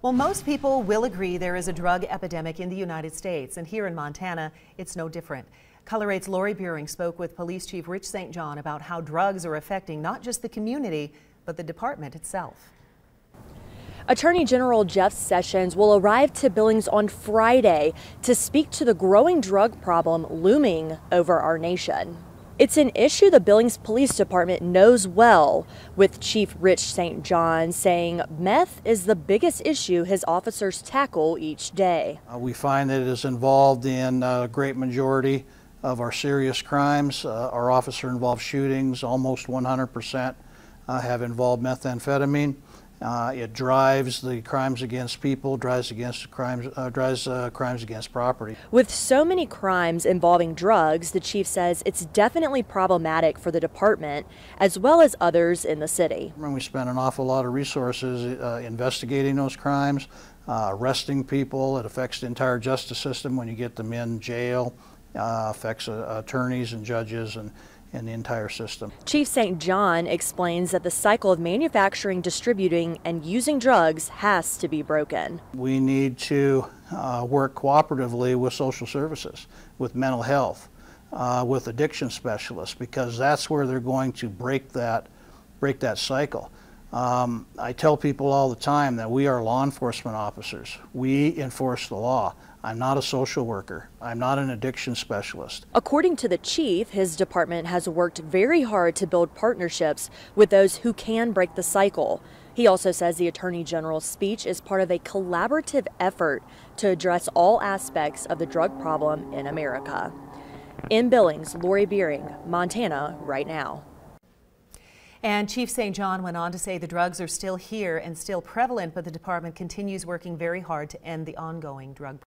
Well, most people will agree there is a drug epidemic in the United States, and here in Montana, it's no different. KULR 8's Lori Billings spoke with Police Chief Rich St. John about how drugs are affecting not just the community, but the department itself. Attorney General Jeff Sessions will arrive to Billings on Friday to speak to the growing drug problem looming over our nation. It's an issue the Billings Police Department knows well, with Chief Rich St. John saying meth is the biggest issue his officers tackle each day. We find that it is involved in a great majority of our serious crimes. Our officer-involved shootings, almost 100%, have involved methamphetamine. It drives the crimes against people, drives crimes against property. With so many crimes involving drugs, the chief says it's definitely problematic for the department as well as others in the city. We spend an awful lot of resources investigating those crimes, arresting people. It affects the entire justice system when you get them in jail. Affects attorneys and judges and the entire system. Chief St. John explains that the cycle of manufacturing, distributing, and using drugs has to be broken. We need to work cooperatively with social services, with mental health, with addiction specialists, because that's where they're going to break that cycle. I tell people all the time that we are law enforcement officers. We enforce the law. I'm not a social worker. I'm not an addiction specialist. According to the chief, his department has worked very hard to build partnerships with those who can break the cycle. He also says the Attorney General's speech is part of a collaborative effort to address all aspects of the drug problem in America. In Billings, Lori Billings, Montana, Right Now. And Chief St. John went on to say the drugs are still here and still prevalent, but the department continues working very hard to end the ongoing drug problem.